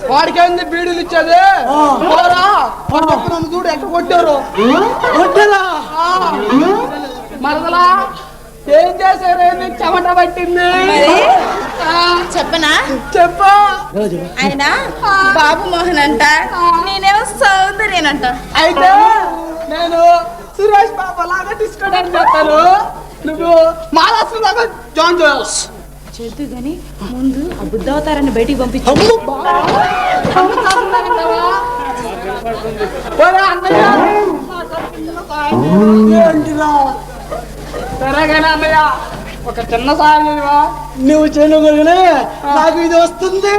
వాడికేంది బీడీలు ఇచ్చేది నన్ను చూడు ఎక్కడ కొట్టారు మరదలా ఏం చేశారు చెమట పట్టింది చెప్పనా చెప్పు ఆయన బాబు మోహన్ అంట నేనేమో సౌందర్యనంట అయితే నేను సురేష్ బాబా లాగా తీసుకోవడానికి చేస్తాను నువ్వు మహారాష్ట్ర లాగా జాయిన్ చేద్దు గాని ముందు ఆ బుద్ధవతారాన్ని బయటికి పంపించు సరేగానే అన్నయ్య ఒక చిన్న సాయం చేయవా నువ్వు చేయగలిగినే నాకు ఇది వస్తుంది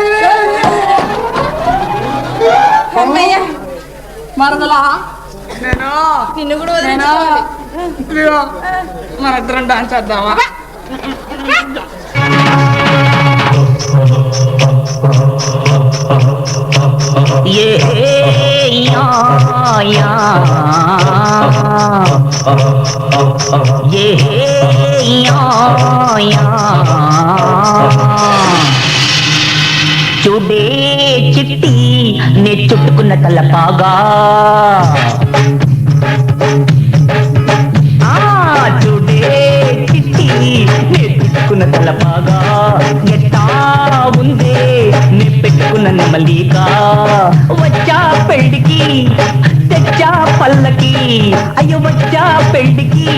మరదలా నేను నిన్ను కూడా మన ఇద్దరం డాన్స్ చేద్దామా చూడే చిట్టి నే చుట్టుకున్న తలపాగా చూడే చిట్టి నే చుట్టుకున్న తలపాగా ఎట్టా ఉందే నే పెట్టుకున్న నెమలిగా వచ్చా పెళ్ళికి తెచ్చా పల్లకి అయ్యో వచ్చా పెళ్ళికి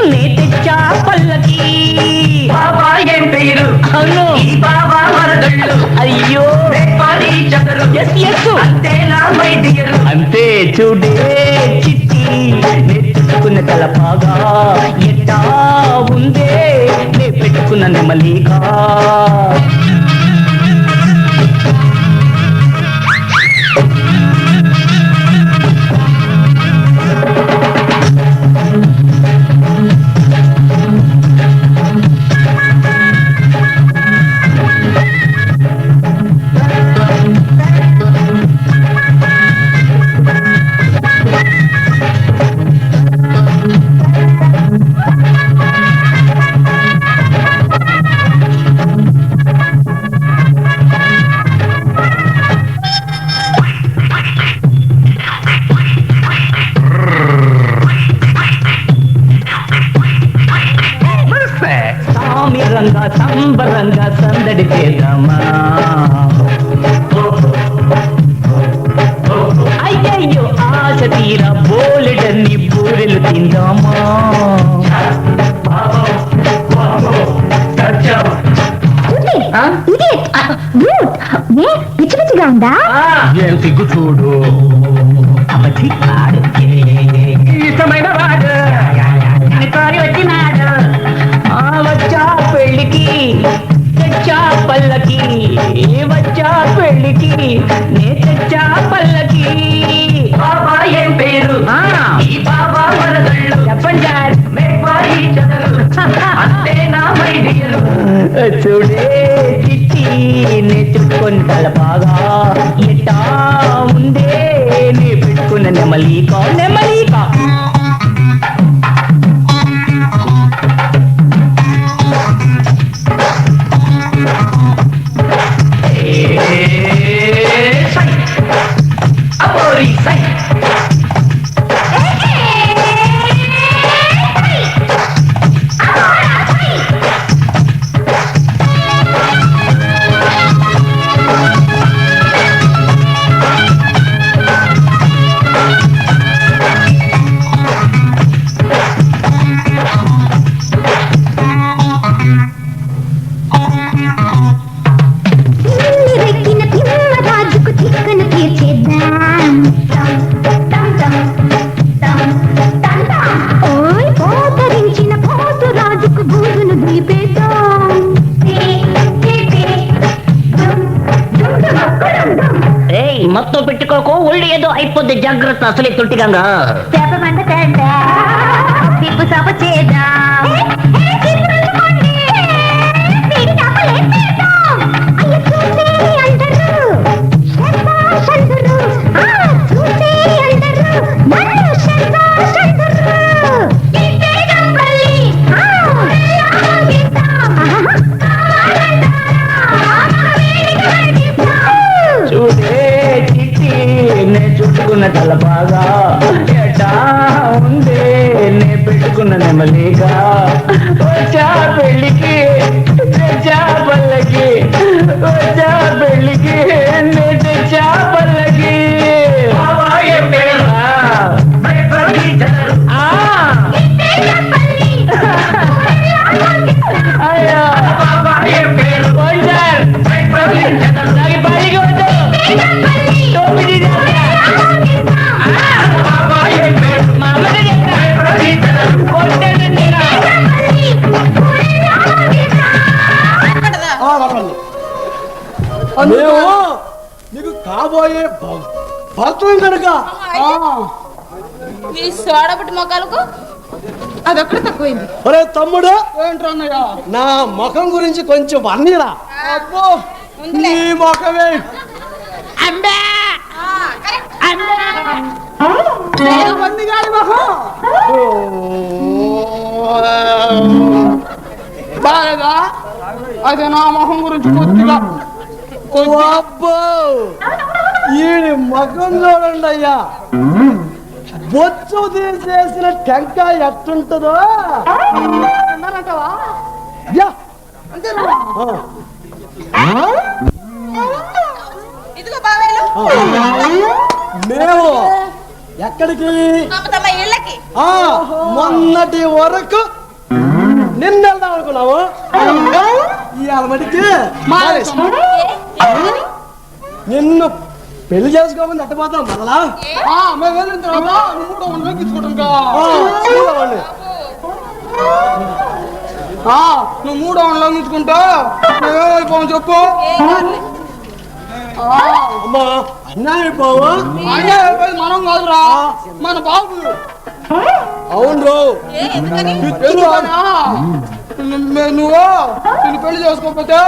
నే తెచ్చా పల్లకి బాబా ఏం పేరు అవును బాబా మరదళ్ళు అయ్యో అంతే చూడే చిట్టి నెట్టుకున్న తలపాగా ఎట్టా ఉందే నే పెట్టుకున్న నెమలిగా సంబరంగా సందడి చేద్దామా అయ్యయ్యో ఆశ తీరా బోలెడన్ని బూరెలు తిందామా పిచ్చి పిచ్చిగా ఉందా ఏం సిగ్గు చూడు అబద్ధి ఆడు ఇష్టమైన వాడు వచ్చినాడు వచ్చా పెళ్ళికి తెచ్చా పల్లకి వచ్చా పెళ్ళికి నే తెచ్చా పల్లకి బాబా ఏం పేరు ఈ బాబా మరదళ్ళు చెప్పండి చూడే చిట్టి నే చుట్టుకొని తలపాగా ఎట్టా ఉందే నే పెట్టుకున్న నెమలికా నెమలికా మొత్తం పెట్టుకోకు ఒళ్ళు ఏదో అయిపోద్ది జాగ్రత్త అసలే తొట్టిగంగా చేద్దా పెట్టుకున్న తలపాగా ఎటా ఉంది నే పెట్టుకున్న నెమలిగా వచ్చా పెళ్ళికి తెచ్చా పల్లకి వచ్చా పెళ్ళికి నే తెచ్చా పల్లకి అయ్యో మేము నీకు కాబోయే భర్తం కనుక మీ సోడబుట్టి మొక్కలకు అదొక్కడే తక్కువైంది. ఒరే తమ్ముడు ఏంటన్నయ్య నా ముఖం గురించి కొంచెం వర్ణిరా. అబ్బో నీ ముఖమే మంది గారి ముఖం బాగా అది నా ముఖం గురించి కొద్దిగా. అబ్బో ఈ ముఖం చూడండి అయ్యా, బొచ్చు తీసేసిన టెంకాయ ఎట్టుంటుందో అంటావా? మేము ఎక్కడికి మొన్నటి వరకు నిన్న వెళ్దాం అనుకున్నాము. ఇవాళ మటుకి నిన్ను పెళ్లి చేసుకోమని అట్టపోతాం మళ్ళా. మేము వెళ్ళిన తర్వాత నువ్వు మూడో లంఘించుకుంటా మేమేమైపోవని చెప్పు. అమ్మా అన్యాయం అయిపోవు. అన్యాయం అయిపోయింది మనం కాదురా, మన బాబు. అవును నువ్వు నిన్ను పెళ్లి చేసుకోకపోతే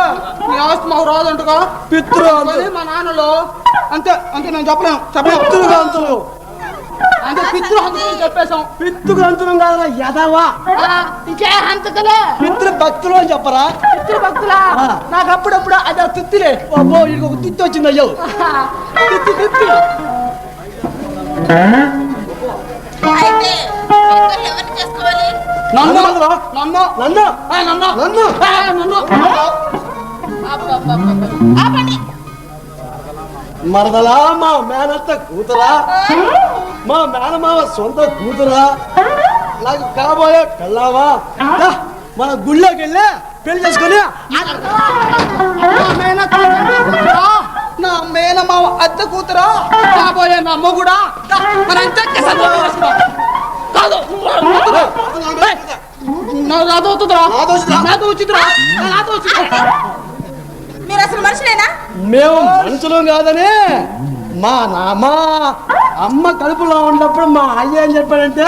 నీ ఆస్తి మాకు రాదంటగా. పితృ మా నాన్నలో అంతే అంతే నేను చెప్పలేము. పితృగంతులు అంటే పితృహంతులు చెప్పేశాం. పితృగంతులం కాదురా యదవా, ఇంకే హంతకులే పితృ భక్తులు అని చెప్పరా. పితృ భక్తులా? నాకు అప్పుడప్పుడు అదే తిత్తిలే. అబ్బో ఇంకొక తిత్తి వచ్చింది. అయ్యో తిత్తి తిత్తి. నన్ను నన్ను నన్ను నన్ను నన్ను మరదలా మా మేనత్త కూతురా, మా మేనమావ సొంత కూతురా, నాకు కాబోయే పెళ్ళావా. మన గుళ్ళోకి వెళ్ళి పెళ్లి చేసుకుని నా మేనమావ అత్త కూతురా కాబోయే నా మొగుడా కాదు నాతో వచ్చిందిరా. మీరు అసలు మనుషులేనా? మేము మనుషులు కాదని మా అమ్మ కడుపులో ఉన్నప్పుడు మా అయ్య ఏం చెప్పాడంటే,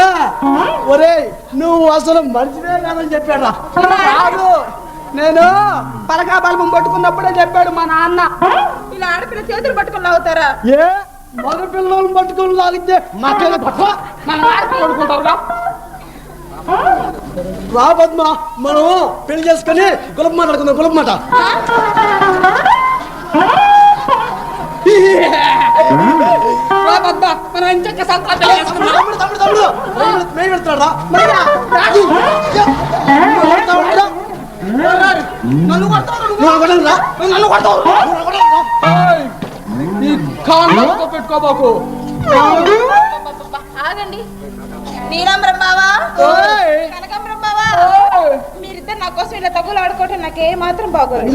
ఒరే నువ్వు అసలు మనిషివే కాదని చెప్పాడు. కాదు నేను పలకా బల్బం పట్టుకున్నప్పుడే చెప్పాడు మా నాన్న. ఇలా ఆడపిల్ల చేతులు పట్టుకుని లాగుతారా? ఏ మగ పిల్లలు పట్టుకుని లాగితే మాకేదో పట్టుకో మన ఆడపిల్ల పడుకుంటారుగా. రా పద్మ మనం పెళ్లి చేసుకుని గులప మాట్లాడుకుందాం. గులప మాట పెట్టుకోబాకు. ఆగండి, నీలాంబరం బావా, కనకాంబరం బావా, మీరిద్దరు నా కోసం ఇలా తగులు ఆడుకోవటం నాకు ఏ మాత్రం బాగోదు.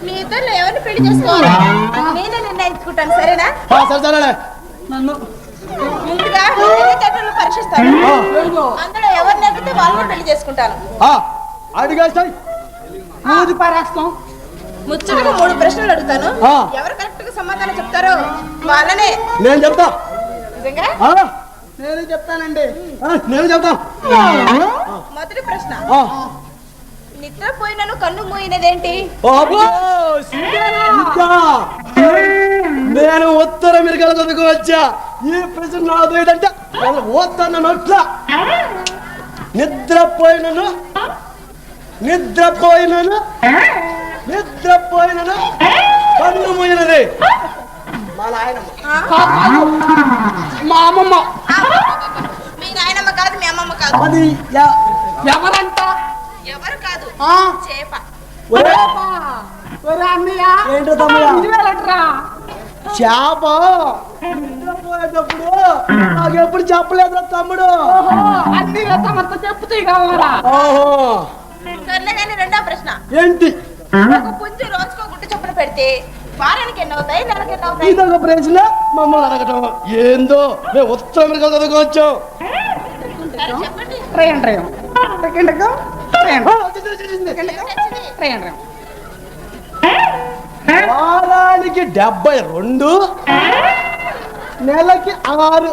మీ ఇద్దరు ఎవరిని పెళ్లి చేసుకోవాలి నేనే నిర్ణయించుకుంటాను, సరేనా? ముందుగా తెలివితేటలు పరీక్షిస్తాను. అందులో ఎవరు నెగ్గితే వాళ్ళని పెళ్లి చేసుకుంటాను. ముచ్చటగా 3 ప్రశ్నలు అడుగుతాను. ఎవరు కరెక్ట్ గా సమాధానం చెప్తారో వాళ్ళనే నేను చెప్తా. నిజంగా నేను చెప్తానండి. నేను చెప్తా. మొదటి ప్రశ్న, నిద్రపోయినను కన్ను మూయినదేంటి? నేను ఉత్తర అమెరికా చదువుకు వచ్చా. ఈ ప్రశ్న నాది ఏంటంటే ఓత్తన్న నోట్ల నిద్రపోయినను నిద్రపోయినను కన్ను మూయినది మా నాయనమ్మ. మా అమ్మమ్మ. మీ నాయనమ్మ కాదు, మీ అమ్మమ్మ కాదు. అది ఎవరంట? ఎవరు కాదు, చేప. ఏంటో తమ్ముడా ఇదివేలట్రా చేప నిద్రపోయేటప్పుడు నాకెప్పుడు చెప్పలేదు తమ్ముడు. అన్ని రసమంతా చెప్తే కావాలా? ఓహో సర్లే కానీ రెండో ప్రశ్న ఏంటి? ఒక పుంజు రోజుకో గుడ్డు చొప్పున పెడితే వారానికి ఎన్ని అవుతాయి, నెలకి ఎన్ని అవుతాయి? ఇదొక ప్రశ్న మమ్మల్ని అడగటం ఏందో. మేము ఉత్తర అమెరికా చదువుకోవచ్చాం. సరే చెప్పండి. ట్రైన్ ట్రైన్ వారానికి 72, నెలకి 6.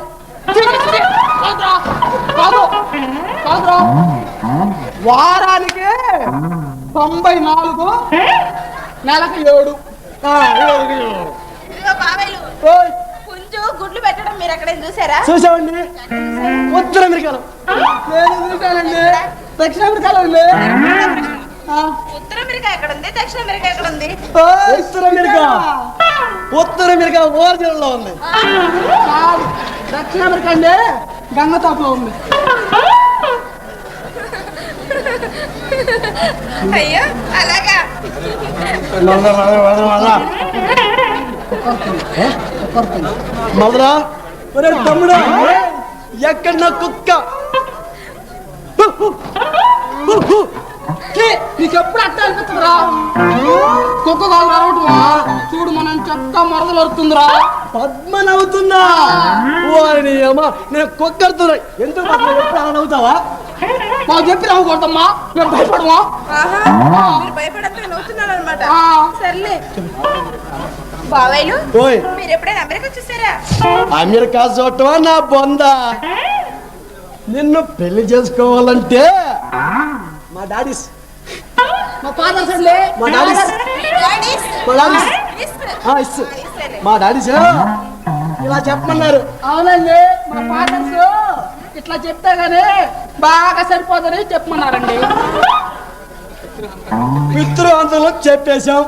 వారానికి 94, నెలకి 7. ఇదిగో బాబాయ్లు, పుంజు గుడ్లు పెట్టడం మీరు ఎక్కడైనా చూసారా? చూసామండి ఉత్తర అమెరికాలో. నేను చూశానండి, దక్షిణ అమెరికాలో ఉంది. ఉత్తర అమెరికా ఎక్కడ ఉంది, దక్షిణ అమెరికా ఎక్కడ ఉంది? ఉత్తర అమెరికా, ఉత్తర అమెరికా ఓరిజినల్ లో ఉంది. దక్షిణ అమెరికా అండి గంగతాపులో ఉంది. అయ్యో అలాగా. మదరా ఒరే తమ్ముడు, ఎక్కడ నా కుక్క? నీకు ఎప్పుడు అట్ట అనిపిస్తుందిరా? కుక్క కాదు రావటమా? చూడు మనం చెత్త మరదలు వస్తుందిరా. పద్మ నవ్వుతున్నా? వారిని అమ్మా, నేను కుక్క అడుతున్నా. ఎందుకు పద్మ ఎప్పుడు అలా నవ్వుతావా? మాకు చెప్పి రావకూడదమ్మా, మేము భయపడమా? మీరు భయపడక నవ్వుతున్నారు అనమాట. సర్లే బాబాయ్లు, ఓయ్ మీరు ఎప్పుడైనా అమెరికా చూసారా? అమెరికా చూడటమా నా బొంద? నిన్ను పెళ్లి చేసుకోవాలంటే మా డాడీస్, మా ఫాదర్స్ అండి, మా డాడీస్, డాడీస్? మా డాడీస్ ఇస్తారే. మా డాడీస్ ఇలా చెప్పమన్నారు. అవునండి, మా ఫాదర్స్ ఇట్లా చెప్తే గానీ బాగా సరిపోదని చెప్పమన్నారండి. పితృవంతులు చెప్పేశాం.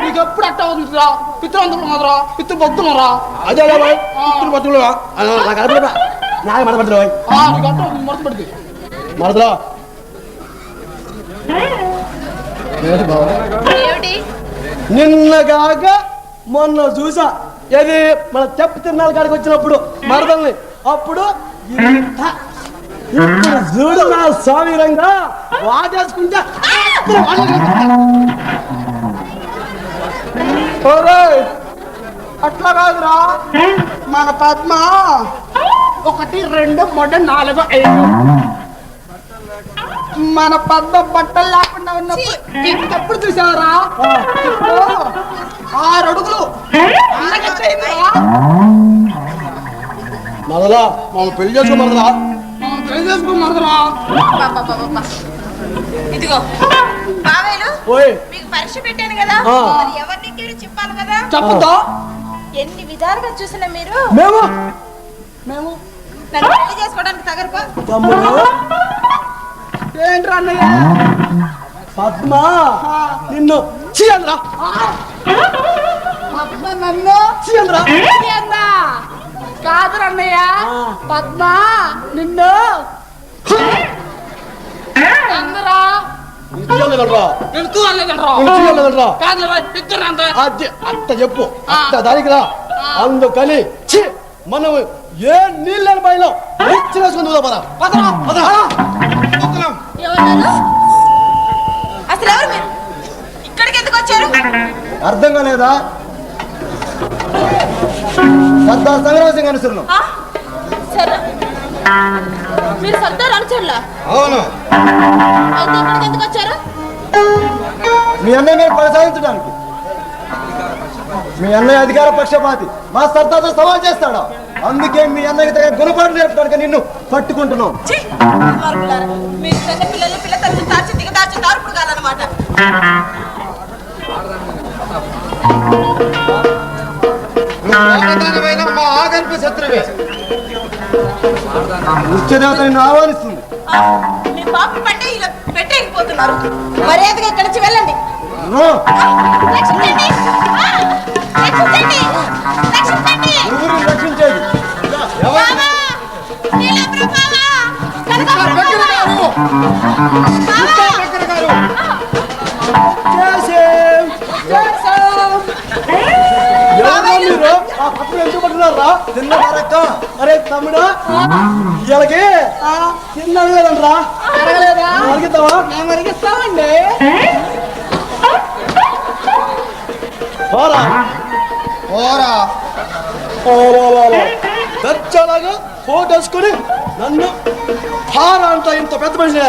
నీకు ఎప్పుడు అట్ట అవుతుందిరా? పితృవంతులు కదరా, పితృ భక్తులరా? అదే పితృపత్రులు నాకు అర్థం నాకు మడపడరు నీకు అట్ట మొరత పెడితే మరదరా. ఏమిటి? నిన్నగాక మొన్న చూసా, ఏది మన చెప్పు తిన్నాళ్ళ కాడికి వచ్చినప్పుడు మరదల్ని. అప్పుడు ఇప్పుడు చూడు నా స్వామిరంగా వాటేసుకుంటా. అట్లా కాదురా, మన పద్మ 1, 2, 3, 4, 5. మన పద్మ బట్టలు లేకుండా ఉన్నప్పుడు ఇంకెప్పుడు చూసావరా? ఇప్పుడు 6 అడుగులు మరదలా మమ్మల్ని పెళ్లి చేసుకో మరదలా. పెళ్లి చేసుకోమన్నరా? ఇదిగో బాబాయ్లు, ఓయ్ మీకు పరీక్ష పెట్టాను కదా, మరి ఎవరిని ఇంకేమి చెప్పాలి కదా? చెప్పుతా. ఎన్ని విధాలుగా చూసినా మీరు మేము మేము నన్ను పెళ్లి చేసుకోవడానికి తగరపా. తమ్ముడు ఏంట్రా అన్నయ్య? పద్మ నిన్ను చీయంద్రా, పద్మ నన్ను చీయంద్రా. అన్నా కాదు అన్నయ్య, పద్మ నిన్ను అందరా అట్ట చెప్పు, అట్ట దానికి రా. అందుకని మనం ఏ నీళ్ళని బయలు వేసుకుని అసలు ఎవరు మీరు? ఇక్కడికి ఎందుకు వచ్చారు? అర్థం కాలేదా? సర్దార్ సంగ్రామ సింగ్ అనుసరులు. సరే, మీరు సర్దార్ అనుచరులా? అవును. అయితే ఇక్కడికి ఎందుకు వచ్చారు? మీ అన్నయ్య మీరు కొనసాగించడానికి. మీ అన్నయ్య అధికార పక్షపాతి, మా సర్దార్తో సవాల్ చేస్తాడు. అందుకే మీ అన్నయ్య తగ్గ గుణపాఠం నేర్పడానికి నిన్ను పట్టుకుంటున్నాం. మీరు చిన్న పిల్లలు పిల్ల తల్లి దాచి దిగదాచి దారుపుడు కాదనమాట. మా ఆగల్ప శత్రువే ముఖ్యదేవత నిన్ను ఆహ్వానిస్తుంది. మీ పాప పంటే ఇలా పెట్టేకపోతున్నారు. మర్యాదగా ఇక్కడి నుంచి వెళ్ళండి. రక్షించండి! రక్షించండి! రక్షించండి! ఎవరు రక్షించేది? ఎవరు? బావా! నీలాంబరం బావా! కనకాంబరం వెంకన్న బావా! గారు బావా! వెంకన్న గారు ఎవరు మీరు? ఆ పక్కన ఎందుకు పట్టుకున్నారా? తిన్నవారక్క. అరే తమ్ముడు, ఇలాగే తిన్నాను లేదంట్రా. అడగలేదా అడిగిద్దావా? మేము అడిగిస్తామండి పోరా. ఓరా దర్జాలాగా కోట్ వేసుకుని నన్ను హారా అంట ఇంత పెద్ద మనిషి.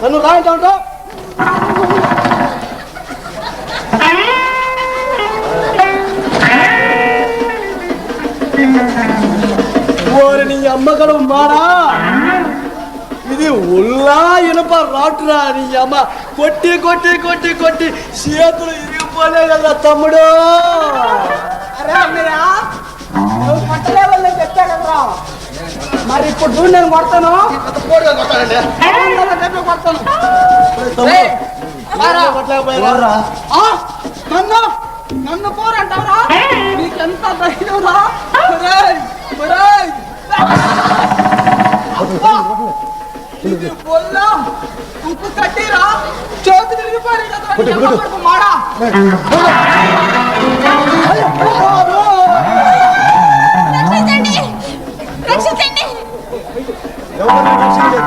నన్ను రాయంట ఉంటా. ఓరి నీ అమ్మగడు మారా, ఇది ఉల్లా ఇనుప రాటురా. నీ అమ్మ కొట్టి కొట్టి కొట్టి కొట్టి చేతులు ఇరిగిపోలే కదా తమ్ముడు. అరే అన్నయ్య నువ్వు కొట్టలేవని నేను చెప్పా కదరా మరి ఇప్పుడు చూడు నేను కొడతాను కొట్టానండి చెప్పి కొడతాను తమ్ముడు, ఏయ్, మారా. కొట్టలేకపోయారా? ఆ, నన్ను నన్ను పోరంటారా నీకెంత ధైర్యంరా ఒరేయ్, ఒరేయ్. అబ్బా, ఇది బొల్లా ఉప్పు కట్టిరా చేతి తిరిగిపోయి కదా మాడా రక్షించండి! రక్షించండి! ఎవరు రక్షించేది?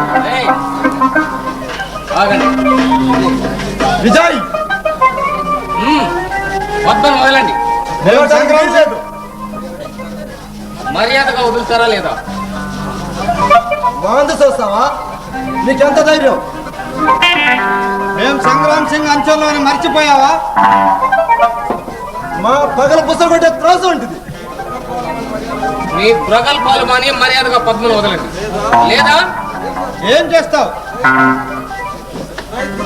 విజయ్ మొత్తం వదలండి. నేను సంక్రాంతి మర్యాదగా వదులుతారా లేదా? వాంతి చూస్తావా? నీకెంత ధైర్యం? మేము సంగ్రామ్ సింగ్ అంచంలోని మర్చిపోయావా మా పగల పుస్తకం కొట్టే త్రాసు ఉంటుంది. మీ ప్రగల్భాలు మాని మర్యాదగా పద్మను వదలండి, లేదా ఏం చేస్తావు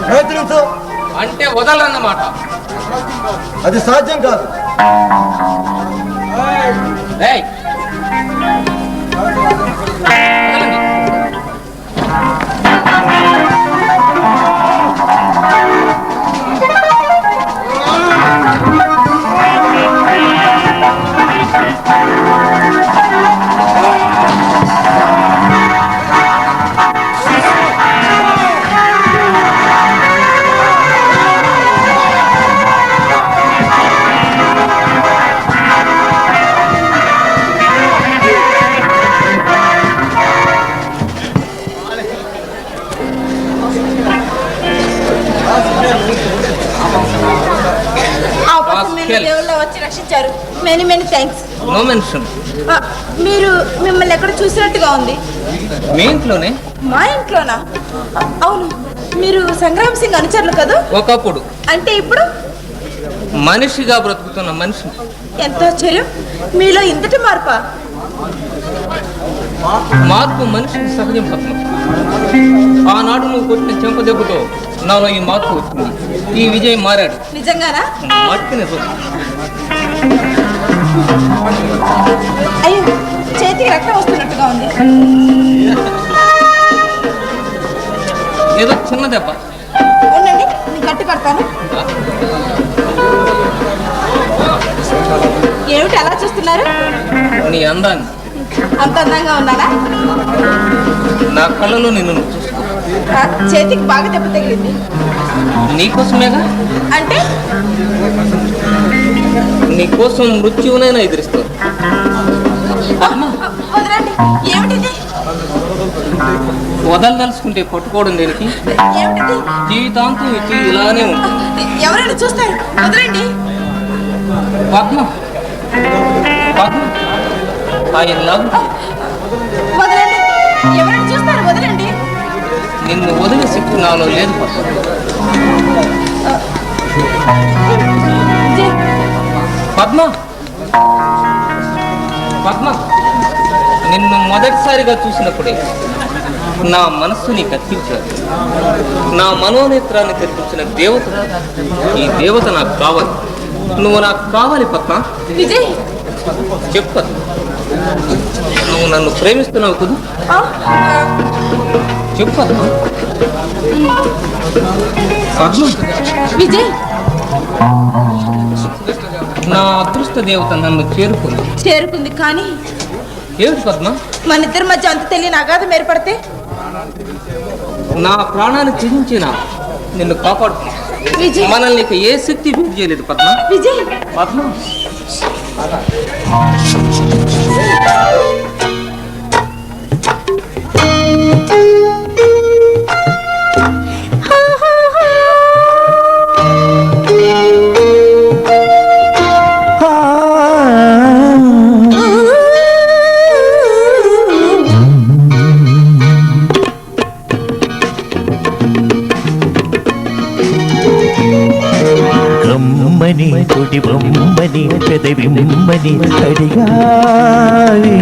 ప్రయత్నించు. అంటే వదలన్నమాట. అది సాధ్యం కాదు. ఏయ్, వదలండి. దేవుళ్ళ వచ్చి రక్షించారు. Many many thanks. No mention. మీరు మిమ్మల్ని ఎక్కడ చూసినట్టుగా ఉంది. మీ ఇంట్లోనే. మా ఇంట్లోనా? అవును, మీరు సంగ్రామ్ సింగ్ అనుచరులు కదా? ఒకప్పుడు. అంటే ఇప్పుడు మనిషిగా బ్రతుకుతున్న మనిషి. ఎంత ఆశ్చర్యం, మీలో ఇంతటి మార్పా? మార్పు మనిషికి సహజం పద్మ. ఆనాడు నువ్వు కొట్టిన చెంపదెబ్బతో నాలో ఈ మార్పు వచ్చింది. ఈ విజయ్ మారాడు. నిజంగానా? మట్టి నిజం. అయ్యో, చేతికి రక్తం వస్తున్నట్టుగా ఉంది. ఏదో చిన్న దెబ్బ. ఉండండి, నేను కట్టు కడతాను. ఏమిటి అలా చూస్తున్నారు? నీ అందాన్ని. అంత అందంగా ఉన్నానా? నా కళ్ళలో నిన్ను నువ్వు చూసుకో. చేతికి బాగా దెబ్బ తగిలింది. నీకోసమేగా. అంటే నీకోసం మృత్యువునైనా ఎదిరిస్తాను. వదలండి. ఏమిటిది? వదలదలుచుకుంటే పట్టుకోవడం దేనికి? ఏమిటిది? జీవితాంతం ఇది ఇలానే ఉంటుంది. ఎవరైనా చూస్తారు. వదలండి. Padma, Padma, I love you. వదలండి. ఎవరైనా చూస్తారు. వదలండి. నిన్ను వదిలే శక్తి నాలో లేదు పద్మ. పద్మ, పద్మ, నిన్ను మొదటిసారిగా చూసినప్పుడే నా మనస్సుని కత్తిరించాడు. నా మనోనేత్రాన్ని తెరిపించిన దేవత. ఈ దేవత నాకు కావాలి. నువ్వు నాకు కావాలి పద్మ. విజయ్, చెప్పు. నువ్వు నన్ను ప్రేమిస్తున్నావు కుదు చెప్పు పద్మ. పద్మ, విజయ్, నా అదృష్ట దేవత నన్ను చేరుకుంది కానీ ఏమిటి పద్మ? మన ఇద్దరి మధ్య అంత తెలియని అగాధం ఏర్పడితే నా ప్రాణాన్ని త్యజించిన నిన్ను కాపాడుతున్నా. విజయ్, మనల్ని ఇక ఏ శక్తి భేద చేయలేదు పద్మ. విజయ్, పద్మ, కమ్మని కొడి బొమ్మని పెదవిమ్మని అడిగావే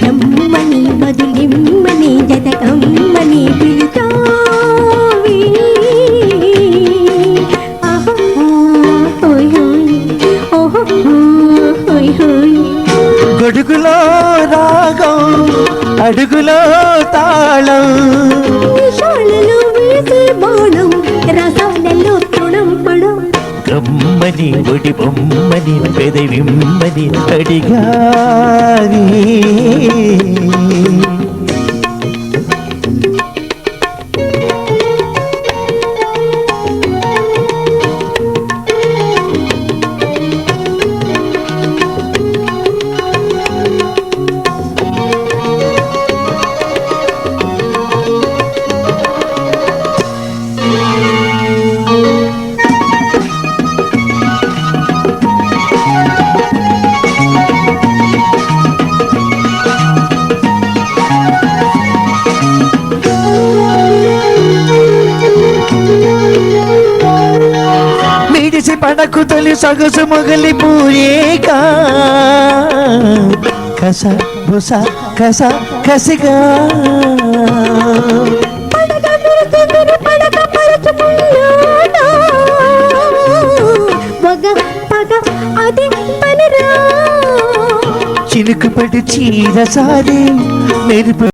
కమ్మని మధులిమ్మని జతకమ్మని పిలుతావి గొడుగులో రాగం అడుగులో తాళం నిషాలలో వేసే బాణం రసాలలో తృణం పడం కమ్మని ఒడి బొమ్మని పెదవిమ్మని అడిగాని మిడిసి పడకు తొలి సొగసు మొగలి పూరేగా కస బుస కస కసిగా చినుకు పడి చీర సారి మెరుపు